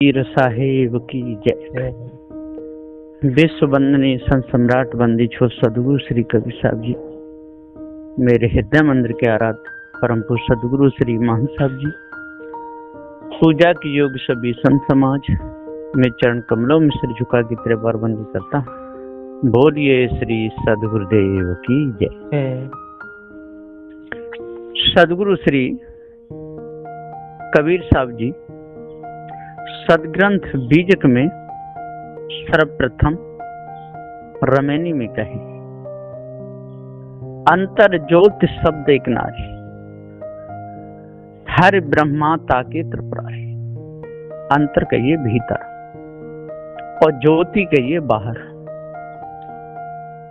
पीर साहेब की जय। विश्व वंदनीय संत सम्राट वंदी छो सदगुरु श्री कबीर साहब जी, मेरे हृदय मंदिर के आराध्य परम पूज्य सदगुरु श्री महंत साहब जी, पूजा की योग सभी संत समाज में चरण कमलों में सिर झुका की तरह बार बंदी करता। बोलिए श्री सदगुरुदेव की जय। सदगुरु श्री कबीर साहब जी सदग्रंथ बीजक में सर्वप्रथम रमैनी में कहे, अंतर ज्योत शब्द एक नारी, हर ब्रह्मा ताके त्रिपुरारी। अंतर कहिए भीतर और ज्योति कहिए बाहर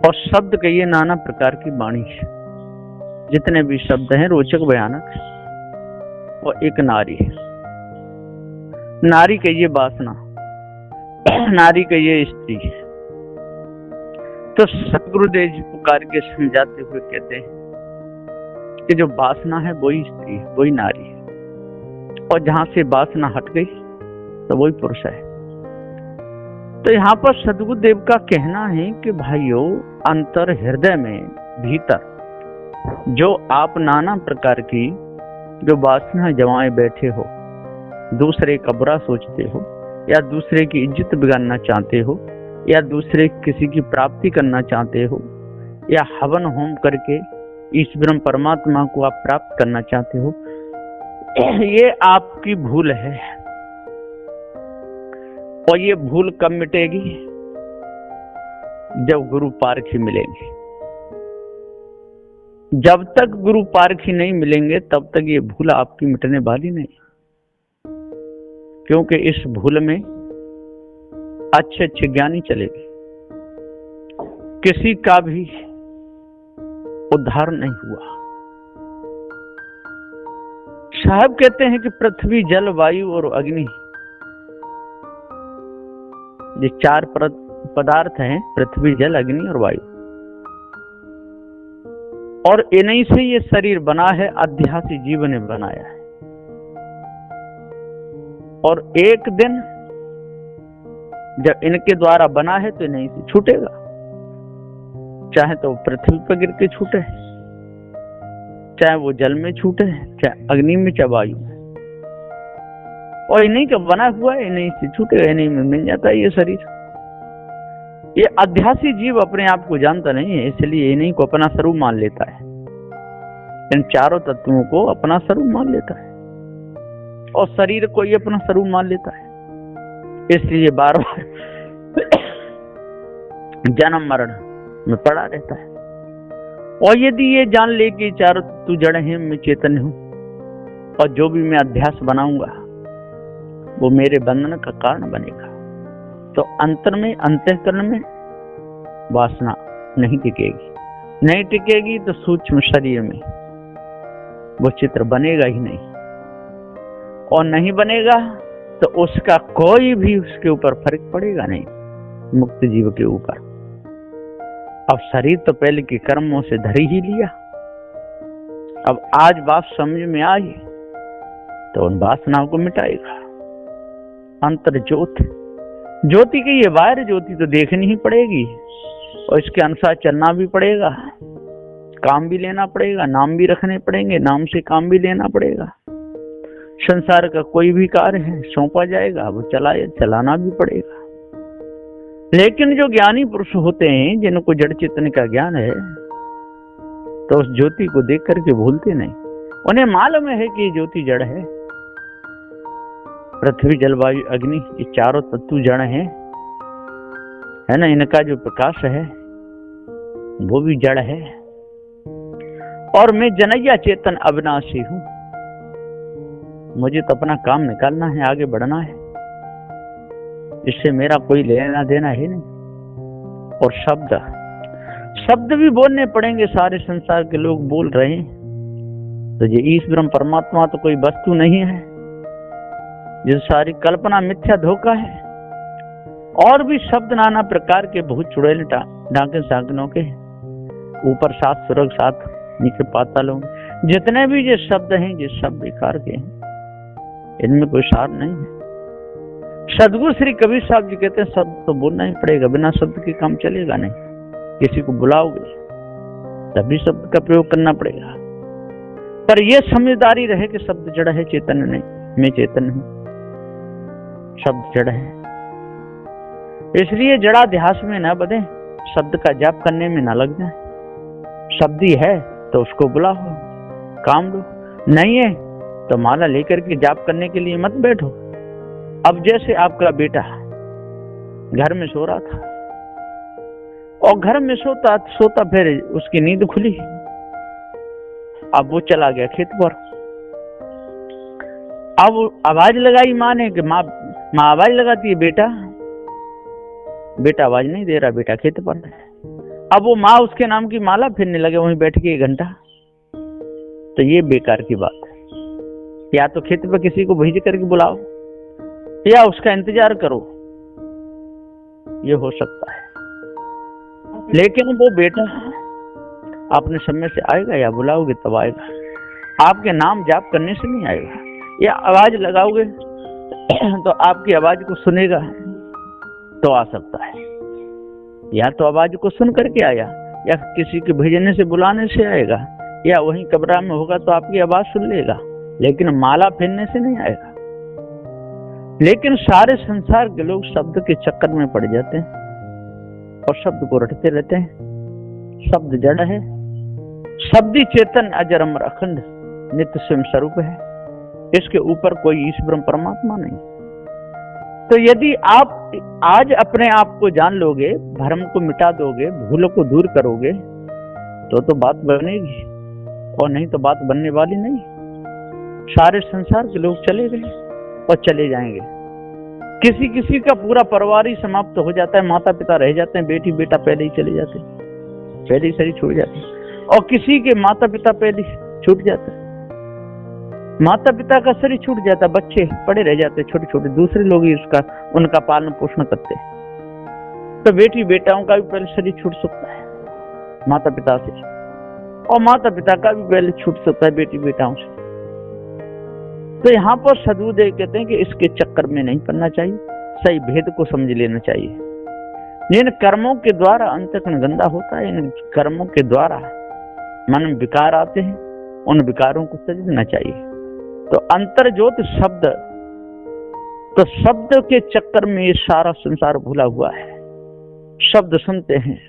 और शब्द कहिए नाना प्रकार की वाणी। जितने भी शब्द हैं रोचक भयानक। और एक नारी है, नारी कहिए वासना, नारी कहिए स्त्री। तो सतगुरुदेव जी पुकार के समझाते हुए कहते हैं कि जो वासना है वही स्त्री है, वही नारी है, और जहां से वासना हट गई तो वही पुरुष है। तो यहाँ पर सतगुरुदेव का कहना है कि भाइयों, अंतर हृदय में भीतर जो आप नाना प्रकार की जो वासना जमाए बैठे हो, दूसरे का बुरा सोचते हो या दूसरे की इज्जत बिगाड़ना चाहते हो या दूसरे किसी की प्राप्ति करना चाहते हो या हवन होम करके ईश्वर परमात्मा को आप प्राप्त करना चाहते हो, ये आपकी भूल है। और ये भूल कब मिटेगी? जब गुरु पारखी मिलेंगे। जब तक गुरु पारखी नहीं मिलेंगे तब तक ये भूल आपकी मिटने वाली नहीं, क्योंकि इस भूल में अच्छे अच्छे ज्ञानी चलेंगे, किसी का भी उद्धार नहीं हुआ। साहब कहते हैं कि पृथ्वी जल वायु और अग्नि, ये चार पदार्थ हैं, पृथ्वी जल अग्नि और वायु, और इन्हीं से ये शरीर बना है, आध्यात्मिक जीवन ने बनाया है। और एक दिन जब इनके द्वारा बना है तो इन्हीं से छूटेगा, चाहे तो पृथ्वी पर गिर के छूटे, चाहे वो जल में छूटे, चाहे अग्नि में, चाहे वायु में, और इन्हीं का बना हुआ है, इन्हीं से छूटेगा, इन्हीं में मिल जाता है ये शरीर। ये आध्यात्मिक जीव अपने आप को जानता नहीं है, इसलिए इन्हीं को अपना स्वरूप मान लेता है, इन चारों तत्वों को अपना स्वरूप मान लेता है और शरीर को ये अपना स्वरूप मान लेता है। इसलिए बार बार जन्म मरण में पड़ा रहता है। और यदि ये जान ले कि चारों तत्व जड़ हैं, मैं चेतन हूं, और जो भी मैं अध्यास बनाऊंगा वो मेरे बंधन का कारण बनेगा, तो अंतर में, अंतःकरण में वासना नहीं टिकेगी। नहीं टिकेगी तो सूक्ष्म शरीर में वो चित्र बनेगा ही नहीं, और नहीं बनेगा तो उसका कोई भी उसके ऊपर फर्क पड़ेगा नहीं, मुक्त जीव के ऊपर। अब शरीर तो पहले के कर्मों से धर ही लिया, अब आज बात समझ में आई तो उन वासनाओं को मिटाएगा। अंतर ज्योति, ज्योति की ये बाहर ज्योति तो देखनी ही पड़ेगी, और इसके अनुसार चलना भी पड़ेगा, काम भी लेना पड़ेगा, नाम भी रखने पड़ेंगे, नाम से काम भी लेना पड़ेगा। संसार का कोई भी कार्य है सौंपा जाएगा, वो चलाना भी पड़ेगा। लेकिन जो ज्ञानी पुरुष होते हैं, जिनको जड़ चेतन का ज्ञान है, तो उस ज्योति को देख करके भूलते नहीं। उन्हें मालूम है कि ये ज्योति जड़ है। पृथ्वी जलवायु अग्नि, ये चारों तत्व जड़ हैं, है ना। इनका जो प्रकाश है वो भी जड़ है, और मैं जनैया चेतन अविनाशी हूं। मुझे तो अपना काम निकालना है, आगे बढ़ना है, इससे मेरा कोई लेना देना है नहीं। और शब्द भी बोलने पड़ेंगे, सारे संसार के लोग बोल रहे हैं, तो ये ईश्वर परमात्मा तो कोई वस्तु नहीं है, ये सारी कल्पना मिथ्या धोखा है। और भी शब्द नाना प्रकार के, बहुत चुड़ैल डाके साकनों के, ऊपर 7 स्वर्ग 7 नीचे पातालों, जितने भी ये शब्द हैं, ये सब बेकार के हैं, इनमें कोई सार नहीं है। सदगुरु श्री कबीर साहब जी कहते हैं शब्द तो बोलना ही पड़ेगा, बिना शब्द के काम चलेगा नहीं। किसी को बुलाओगे तभी शब्द का प्रयोग करना पड़ेगा, पर यह समझदारी रहे कि शब्द जड़ है, चेतन नहीं। मैं चेतन हूं, शब्द जड़ है। इसलिए जड़ाध्यास में न बधे, शब्द का जाप करने में न लग जाए। शब्द ही है तो उसको बुलाओ, काम लो। नहीं है तो माला लेकर के जाप करने के लिए मत बैठो। अब जैसे आपका बेटा घर में सो रहा था और घर में सोता फिर उसकी नींद खुली, अब वो चला गया खेत पर। अब आवाज लगाई माँ ने कि माँ आवाज लगाती है, बेटा आवाज नहीं दे रहा, बेटा खेत पर है। अब वो माँ उसके नाम की माला फिरने लगे वहीं बैठ के 1 घंटा। तो ये बेकार की बात है। या तो खेत पर किसी को भेज करके बुलाओ या उसका इंतजार करो, ये हो सकता है। लेकिन वो बेटा अपने समय से आएगा, या बुलाओगे तब आएगा। आपके नाम जाप करने से नहीं आएगा, या आवाज लगाओगे तो आपकी आवाज को सुनेगा तो आ सकता है। या तो आवाज को सुन करके आया, या किसी के भेजने से बुलाने से आएगा, या वहीं कब्र में होगा तो आपकी आवाज सुन लेगा, लेकिन माला फेरने से नहीं आएगा। लेकिन सारे संसार के लोग शब्द के चक्कर में पड़ जाते हैं और शब्द को रटते रहते हैं। शब्द जड़ है, शब्दी चेतन अजर अमर अखंड नित्य स्वयं स्वरूप है। इसके ऊपर कोई ईश्वर परमात्मा नहीं। तो यदि आप आज अपने आप को जान लोगे, भ्रम को मिटा दोगे, भूलों को दूर करोगे, तो बात बनेगी, और नहीं तो बात बनने वाली नहीं। सारे संसार के लोग चले गए और चले जाएंगे। किसी किसी का पूरा परिवार ही समाप्त हो जाता है, माता पिता रह जाते हैं, बेटी बेटा पहले ही चले जाते हैं, पहले ही शरीर छूट जाते हैं। और किसी के माता पिता पहले छूट जाते हैं, माता पिता का शरीर छूट जाता है, बच्चे पड़े रह जाते छोटे छोटे, दूसरे लोग ही उनका पालन पोषण करते हैं। तो बेटी बेटाओं का भी पहले शरीर छूट सकता है माता पिता से, और माता पिता का भी पहले छूट सकता है बेटी बेटाओं से। तो यहाँ पर सदगुरुदेव कहते हैं कि इसके चक्कर में नहीं पड़ना चाहिए, सही भेद को समझ लेना चाहिए। जिन कर्मों के द्वारा अंतःकरण गंदा होता है, इन कर्मों के द्वारा मन में विकार आते हैं, उन विकारों को त्यजना चाहिए। तो अंतर ज्योत शब्द, तो शब्द के चक्कर में ये सारा संसार भूला हुआ है। शब्द सुनते हैं,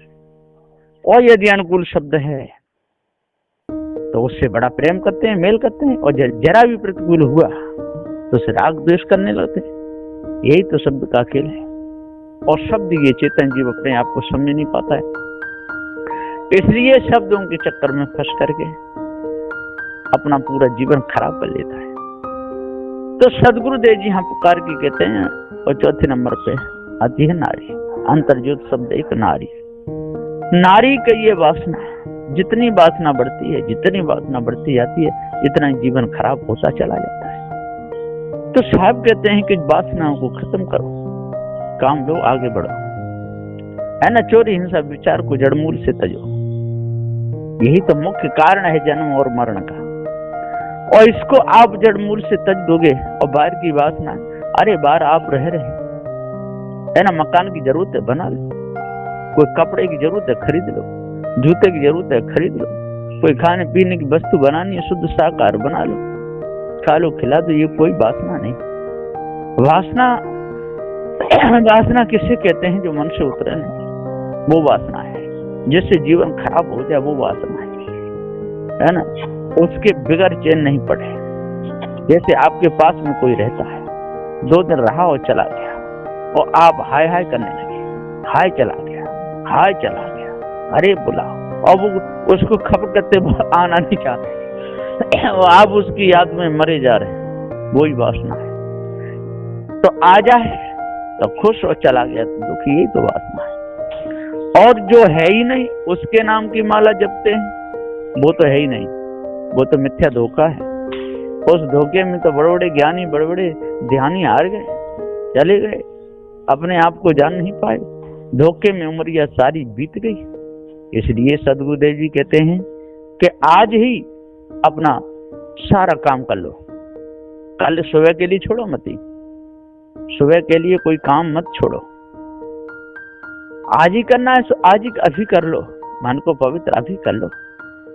और यदि अनुकूल शब्द है तो उससे बड़ा प्रेम करते हैं, मेल करते हैं, और जरा भी प्रतिकूल हुआ तो उसे राग द्वेष करने लगते हैं। यही तो शब्द का खेल है। और शब्द ये चेतन जीव अपने आप को समझ नहीं पाता है, इसलिए शब्दों के चक्कर में फंस करके अपना पूरा जीवन खराब कर लेता है। तो सदगुरुदेव जी यहाँ पुकार की कहते हैं, और 4 नंबर पे आती है नारी। अंतर्ज्योत शब्द एक नारी। नारी का ये वासना, जितनी वासना बढ़ती है, जितनी वासना बढ़ती जाती है, इतना जीवन खराब होता चला जाता है। तो साहब कहते हैं कि वासनाओं को खत्म करो, काम लो, आगे बढ़ो, है ना। चोरी हिंसा विचार को जड़मूल से तजो। यही तो मुख्य कारण है जन्म और मरण का। और इसको आप जड़मूल से तज दोगे, और बाहर की वासना, अरे बाहर आप रह रहे है ना, मकान की जरूरत है बना लो, कोई कपड़े की जरूरत है खरीद लो, जूते की जरूरत है खरीद लो, कोई खाने पीने की वस्तु बनानी है शुद्ध शाकाहार बना लो, खा लो खिला दो। ये कोई वासना नहीं। वासना किसे कहते हैं? जो मन से उतरे नहीं, वो वासना है। जिससे जीवन खराब हो जाए वो वासना है ना। उसके बिगड़ चैन नहीं पड़े। जैसे आपके पास में कोई रहता है, 2 दिन रहा और चला गया, और आप हाय हाय करने लगे, हाय चला गया, हाय चला गया, अरे बुलाओ, और वो उसको खबर करते आना नहीं चाहते, आप उसकी याद में मरे जा रहे हैं, वही वासना है। तो आ जाए तो खुश, और चला गया तो दुखी, यही तो वासना है। और जो है ही नहीं उसके नाम की माला जपते हैं, वो तो है ही नहीं, वो तो मिथ्या धोखा है। उस धोखे में तो बड़े बड़े ज्ञानी, बड़े बड़े ध्यानी हार गए, चले गए, अपने आप को जान नहीं पाए, धोखे में उम्रिया सारी बीत गई। इसलिए सदगुरुदेव जी कहते हैं कि आज ही अपना सारा काम कर लो, कल सुबह के लिए छोड़ो मती, सुबह के लिए कोई काम मत छोड़ो, आज ही करना है तो आज ही अभी कर लो, मन को पवित्र अभी कर लो।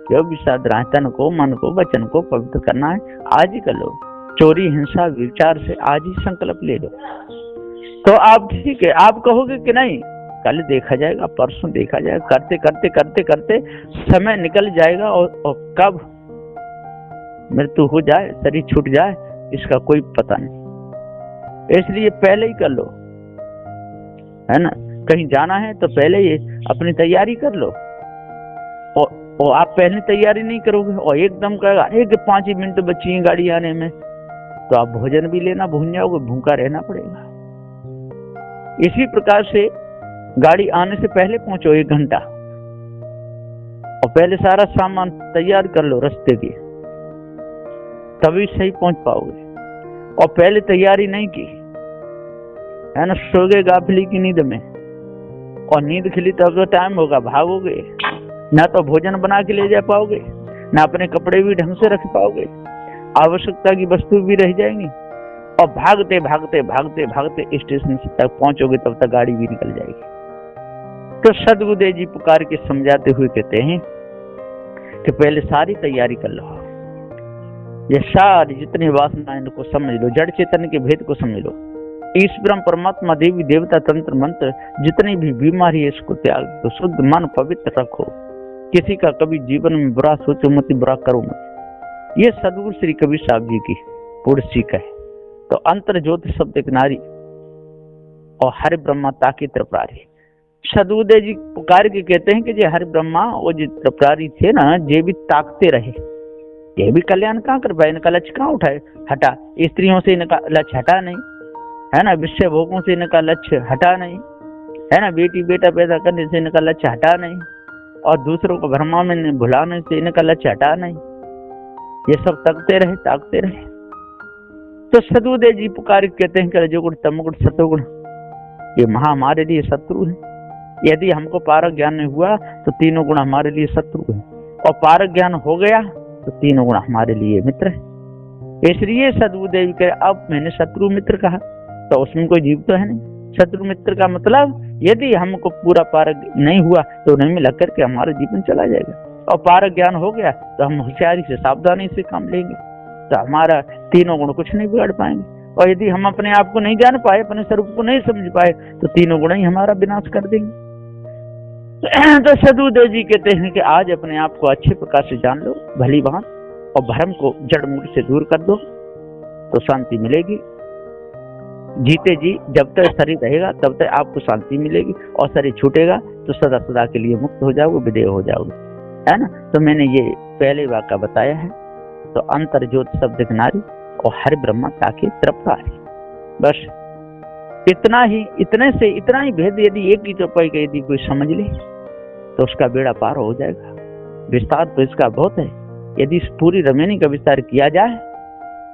जो भी साधना है, तन को, मन को, वचन को पवित्र करना है, आज ही कर लो। चोरी, हिंसा, विचार से आज ही संकल्प ले लो। तो आप ठीक है, आप कहोगे कि नहीं कल देखा जाएगा, परसों देखा जाएगा, करते करते करते करते समय निकल जाएगा और कब मृत्यु हो जाए, शरीर छूट जाए, इसका कोई पता नहीं। इसलिए पहले ही कर लो, है ना। कहीं जाना है तो पहले ही अपनी तैयारी कर लो। और आप पहले तैयारी नहीं करोगे और एकदम कहेगा अरे 5 ही मिनट बची है गाड़ी आने में, तो आप भोजन भी लेना भूल जाओगे, भूखा रहना पड़ेगा। इसी प्रकार से गाड़ी आने से पहले पहुंचो 1 घंटा, और पहले सारा सामान तैयार कर लो रास्ते की, तभी सही पहुंच पाओगे। और पहले तैयारी नहीं की, है ना, सोगे गाफिली की नींद में, और नींद खिली तब तो टाइम होगा, भागोगे, ना तो भोजन बना के ले जा पाओगे, ना अपने कपड़े भी ढंग से रख पाओगे, आवश्यकता की वस्तु भी रह जाएंगी, और भागते भागते भागते भागते स्टेशन तक पहुंचोगे तब तक गाड़ी भी निकल जाएगी। तो सद्गुरुदेव जी पुकार के समझाते हुए कहते हैं कि पहले सारी तैयारी कर लो, ये सारी जितनी वासना इनको समझ लो, जड़ चेतन के भेद को समझ लो, ईश्वर परमात्मा देवी देवता तंत्र मंत्र जितनी भी बीमारी है इसको त्याग दो, शुद्ध मन पवित्र रखो, किसी का कभी जीवन में बुरा सोचो मत, बुरा करो मत। ये सदगुरु श्री कबीर साहब जी की पूर्ण सीख है। तो अंतर ज्योति शब्द एक नारी और हरि ब्रह्मा ताकि त्रिपुरारी। सदगुरुदेव जी पुकार के कहते हैं कि जे हरि ब्रह्मा वो जो त्रिपुरारी थे ना, ये भी ताकते रहे, ये भी कल्याण कहाँ कर पाए, इनका लक्ष्य कहाँ उठाए हटा, स्त्रियों से इनका लक्ष्य हटा नहीं, है ना, विषय भोगों से इनका लक्ष्य हटा नहीं, है ना, बेटी बेटा पैदा करने से इनका लक्ष्य हटा नहीं, और दूसरों को भ्रमा में भुलाने से इनका लक्ष्य हटा नहीं। ये सब ताकते रहे। तो सदगुरुदेव जी पुकार कहते हैं कि रजोगुण तमोगुण सतोगुण ये महा हमारे लिए शत्रु है। यदि हमको पारक ज्ञान नहीं हुआ तो तीनों गुण हमारे लिए शत्रु है, और पारक ज्ञान हो गया तो तीनों गुण हमारे लिए मित्र है। इसलिए सदगुरुदेव के अब मैंने शत्रु मित्र कहा, तो उसमें कोई जीव तो है नहीं। शत्रु मित्र का मतलब यदि हमको पूरा पारक नहीं हुआ तो उन्हें मिला करके हमारा जीवन चला जाएगा, और पारक ज्ञान हो गया तो हम होशियारी से सावधानी से काम लेंगे, तो हमारा तीनों गुण कुछ नहीं बिगाड़ पाएंगे। और यदि हम अपने आप को नहीं जान पाए, अपने स्वरूप को नहीं समझ पाए, तो तीनों गुण ही हमारा विनाश कर देंगे। तो सदगुरुदेव जी कहते हैं कि आज अपने आप को अच्छे प्रकार से जान लो भली बात, और भ्रम को जड़ मूल से दूर कर दो, तो शांति मिलेगी। जीते जी जब तक शरीर रहेगा तब तक आपको शांति मिलेगी, और शरीर छूटेगा तो सदा सदा के लिए मुक्त हो जाओगे, विदेह हो जाओगे, है ना। तो मैंने ये पहले वाक्य बताया है। तो अंतर ज्योति शब्द नारी और हरि ब्रह्मा ताकि त्रिपुरारी, बस इतना ही, इतना ही भेद यदि एक ही चौपाई का यदि कोई समझ ले तो उसका बेड़ा पार हो जाएगा। विस्तार तो इसका बहुत है, यदि इस पूरी रमेनी का विस्तार किया जाए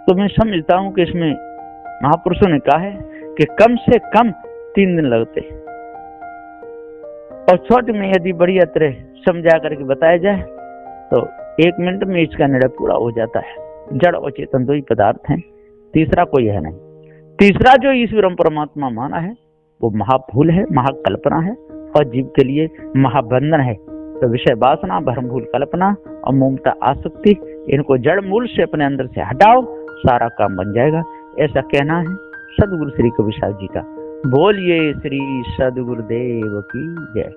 तो मैं समझता हूँ कि इसमें महापुरुषों ने कहा है कि कम से कम 3 दिन लगते, और छोटे में यदि बढ़िया तरह समझा करके बताया जाए तो 1 मिनट में इसका निर्णय पूरा हो जाता है। जड़ और चेतन 2 ही पदार्थ हैं, तीसरा कोई है नहीं। तीसरा जो ईश्वर परमात्मा माना है वो महाभूल है, महाकल्पना है, और जीव के लिए महाबंधन है। तो विषय वासना, भ्रमभूल कल्पना और ममता आसक्ति, इनको जड़ मूल से अपने अंदर से हटाओ, सारा काम बन जाएगा। ऐसा कहना है सदगुरु श्री कबीर साहब जी का। बोलिए श्री सदगुरुदेव की जय।